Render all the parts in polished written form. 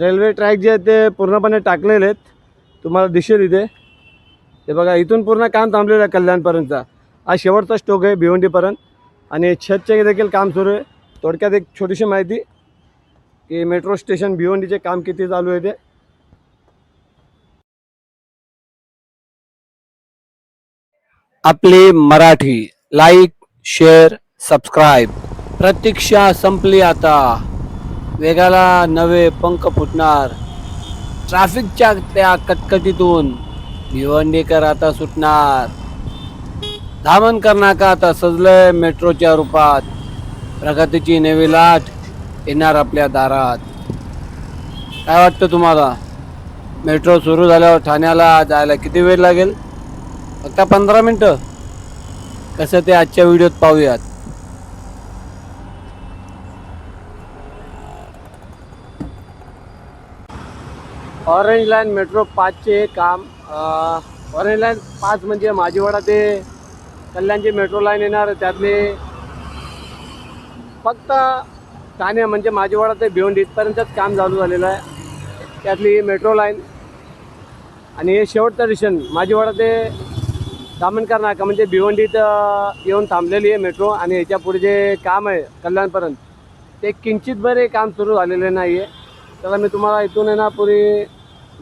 Railway track जे आहेत ते पूर्णपणे टाकलेले आहेत. तुम्हाला दिसेल इथे हे बघा, इथून पूर्ण काम थांबलेलं आहे कल्याणपर्यंतचा. हा शेवटचा स्टॉक आहे भिवंडीपर्यंत आणि छतचे देखील काम सुरू आहे. थोडक्यात एक छोटीशी माहिती की मेट्रो स्टेशन भिवंडीचे काम किती चालू आहे ते. आपली मराठी लाईक शेअर सबस्क्राईब. प्रतीक्षा संपली आता, वेगाला नवे पंख फुटणार. ट्रॅफिकच्या त्या कटकटीतून भिवंडीकर आता सुटणार. धामणकर नाका आता सजलंय मेट्रोच्या रूपात. प्रगतीची नवी लाट येणार आपल्या दारात. काय वाटतं तुम्हाला? मेट्रो सुरू झाल्यावर ठाण्याला जायला किती वेळ लागेल? फक्त 15 मिनटं. कसं ते आजच्या व्हिडिओत पाहूयात. ऑरेंज लाईन मेट्रो 5चे काम. ऑरेंज लाईन 5 म्हणजे माझीवाडा ते कल्याणची मेट्रो लाईन येणार. त्यातले फक्त ठाणे म्हणजे माझीवाडा ते भिवंडी इथपर्यंतच काम चालू झालेलं आहे. त्यातली मेट्रो लाईन आणि हे शेवटचं स्टेशन माझीवाडा ते धामणकर नाका म्हणजे भिवंडीत येऊन थांबलेली आहे मेट्रो. आणि ह्याच्या पुढे जे काम आहे कल्याणपर्यंत ते किंचित बरे काम सुरू झालेले नाही आहे. त्याला मी तुम्हाला इथून आहे ना पुरी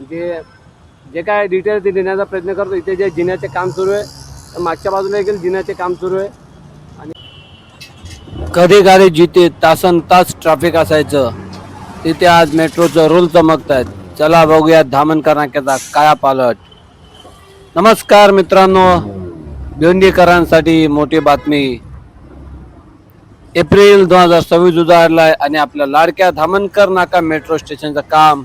जे काय डिटेल ते देण्याचा प्रयत्न करतो. इथे जे जिन्याचे काम सुरू आहे, मागच्या बाजूला देखील जिन्याचे काम सुरू आहे. आणि कधी कधी जिथे तासन तास ट्रॅफिक असायचं तिथे आज मेट्रोचं रूल चमकत आहेत. चला बघूया धामणकर नाक्याचा काया पालट. नमस्कार मित्रांनो, भिवंडीकरांसाठी मोठी बातमी. एप्रिल 2026 उजाडलाय आणि आपल्या लाडक्या धामणकर नाका मेट्रो स्टेशनचं काम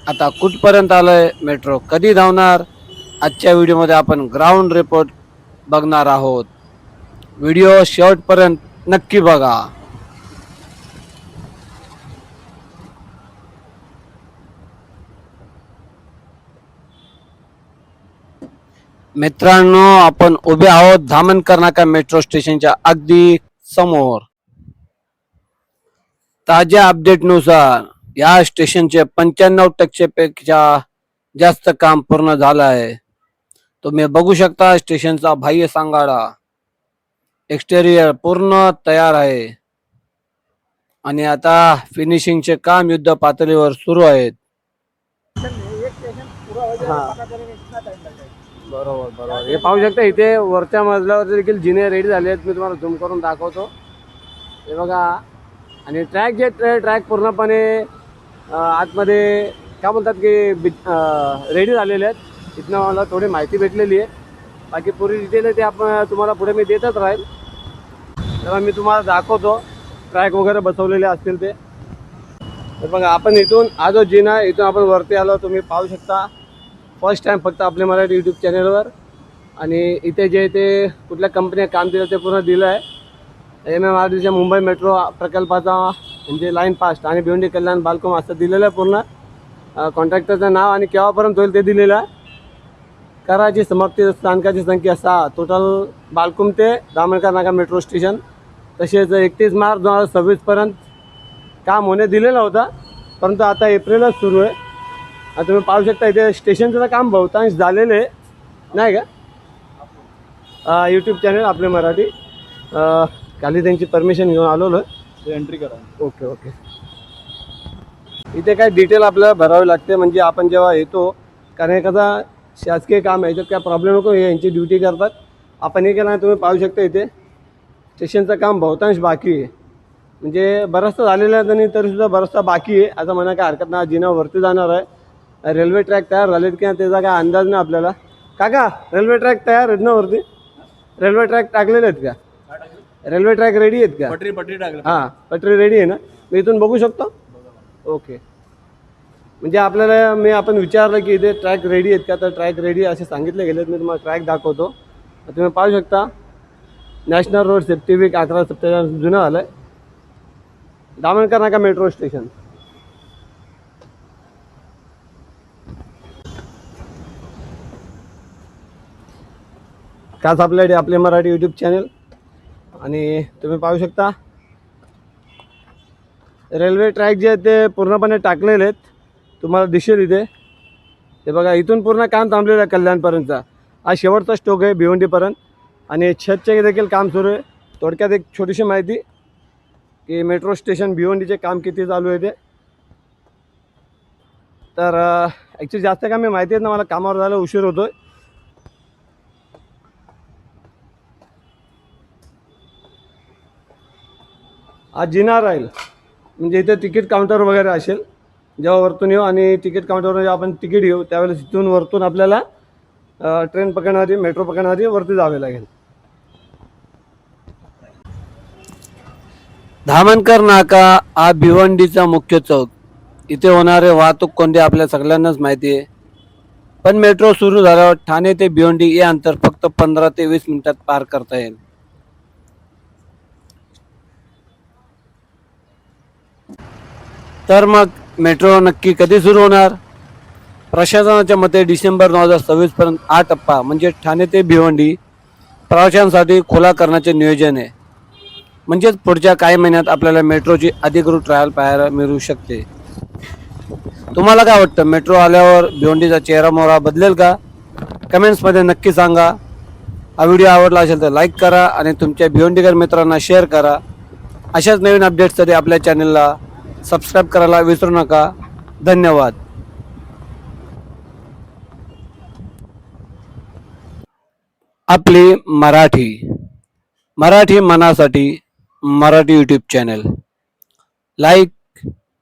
आता कुठपर्यंत आलंय, मेट्रो कधी धावणार, आजच्या व्हिडिओमध्ये आपण ग्राउंड रिपोर्ट बघणार आहोत. व्हिडिओ शेवटपर्यंत नक्की बघा. मित्रांनो, आपण उभे आहोत धामणकर नाका मेट्रो स्टेशनच्या अगदी समोर. ताज्या अपडेटनुसार या स्टेशनचे 95% पेक्षा जास्त काम पूर्ण झालं आहे. तुम्ही बघू शकता स्टेशनचा बाह्य सांगाडा, एक्सटेरियर पूर्ण तयार आहे आणि आता फिनिशिंगचे काम युद्ध पातळीवर सुरू आहेत. बरोबर बरोबर. हे पाहू शकता इथे वरच्या मजल्यावर देखील जिने रेडी झाले आहेत. मी तुम्हाला झूम करून दाखवतो. हे बघा. आणि ट्रॅक पूर्णपणे आतमध्ये काय बोलतात की रेडी झालेले आहेत. इथनं मला थोडी माहिती भेटलेली आहे. बाकी पुरी डिटेल आहे ते आपण तुम्हाला पुढे मी देतच राहील. तेव्हा मी तुम्हाला दाखवतो ट्रॅक वगैरे बसवलेले असतील ते. तर बघा, आपण इथून हा जो जिना इथून आपण वरती आलो. तुम्ही पाहू शकता फर्स्ट टाइम फक्त आपले मराठी यूट्यूब चॅनलवर. आणि इथे जे ते कुठल्या कंपन्या काम दिलं ते पूर्ण दिलं आहे. MMRDCच्या मुंबई मेट्रो प्रकल्पाचा म्हणजे लाईन फास्ट आणि भिवंडी कल्याण बालकोम असं दिलेलं आहे. पूर्ण कॉन्ट्रॅक्टरचं नाव आणि केव्हापर्यंत होईल ते दिलेलं आहे. कराची समाप्ती स्थानकाची संख्या 6. टोटल बालकोम ते धामणकर नाका मेट्रो स्टेशन. तसेच 31 मार्च 2026पर्यंत काम होणे दिलेलं होतं, परंतु आता एप्रिलच सुरू आहे. आता तुम्ही पाहू शकता इथे स्टेशनचं काम बहुतांश झालेलं आहे नाही का. यूट्यूब चॅनल आपले मराठी खाली त्यांची परमिशन घेऊन आलेलो आहे. एंट्री करा. Okay okay. इथे काय डिटेल आपल्याला भरावी लागते म्हणजे आपण जेव्हा येतो, कारण एखादा शासकीय काम आहे याच्यात काय प्रॉब्लेम नको, हे यांची ड्युटी करतात. आपण हे केलं नाही. तुम्ही पाहू शकता इथे स्टेशनचं काम बहुतांश बाकी आहे. म्हणजे बरंचसं झालेलं आहे आणि तरीसुद्धा बरंचसं बाकी आहे. आता म्हणा काय हरकत नाही. जिना वरती जाणार आहे. रेल्वे ट्रॅक तयार झालेत किंवा त्याचा काय अंदाज नाही आपल्याला. काका, रेल्वे ट्रॅक तयार आहेत ना वरती? रेल्वे ट्रॅक टाकलेले आहेत का? रेल्वे ट्रॅक रेडी आहेत का? पटरी टाकली. हां, पटरी रेडी आहे ना? मी इथून बघू शकतो? ओके. म्हणजे आपल्याला आपण विचारलं की इथे ट्रॅक रेडी आहेत का, तर ट्रॅक रेडी असे सांगितले गेलेत. मी तुम्हाला ट्रॅक दाखवतो. तुम्ही पाहू शकता national road safety week 11 September जुनं झालं आहे. धामणकर नाका मेट्रो स्टेशन. खास आपल्याकडे आपले मराठी यूट्यूब चॅनल. आणि तुम्ही पाहू शकता रेल्वे ट्रॅक जे आहेत ते पूर्णपणे टाकलेले आहेत. तुम्हाला दिसेल इथे. हे बघा इथून पूर्ण काम थांबलेलं आहे कल्याणपर्यंतचा. हा शेवटचा स्टॉक आहे भिवंडीपर्यंत आणि छतचे देखील काम सुरू आहे. थोडक्यात एक छोटीशी माहिती की मेट्रो स्टेशन भिवंडीचे काम किती चालू आहे ते. तर ॲक्च्युली जास्त काय मी माहिती आहे ना, मला कामावर जायला उशीर होतो आहे. आज जिना राहील म्हणजे इथे तिकीट काउंटर वगैरे असेल. जेव्हा वरतून येऊ आणि तिकीट काउंटरवर जेव्हा आपण तिकीट घेऊ त्यावेळेस इथून वरतून आपल्याला ट्रेन पकडण्याआधी मेट्रो पकडण्याआधी वरती जावे लागेल. धामणकर नाका हा भिवंडीचा मुख्य चौक. इथे होणारे वाहतूक कोंडी आपल्या सगळ्यांनाच माहिती आहे. पण मेट्रो सुरू झाल्यावर ठाणे ते भिवंडी हे अंतर फक्त 15 ते 20 मिनिटात पार करता येईल. तर मग मेट्रो नक्की कधी सुरू होणार? प्रशासनाच्या मते डिसेंबर 2026 पर्यंत हा टप्पा म्हणजे ठाणे ते भिवंडी प्रवाशांसाठी खुला करण्याचे नियोजन आहे. म्हणजेच पुढच्या काही महिन्यात आपल्याला मेट्रोची अधिकृत ट्रायल पाहायला मिळू शकते. तुम्हाला काय वाटतं, मेट्रो आल्यावर भिवंडीचा चेहरा मोहरा बदलेल का? कमेंट्समध्ये नक्की सांगा. हा व्हिडिओ आवडला असेल तर लाईक करा आणि तुमच्या भिवंडीकर मित्रांना शेअर करा. अशाच नवीन अपडेट्ससाठी आपल्या चॅनलला सबस्क्राईब करायला विसरू नका. धन्यवाद. आपली मराठी मनासाठी Marathi YouTube channel. Like,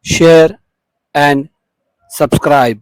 share and subscribe.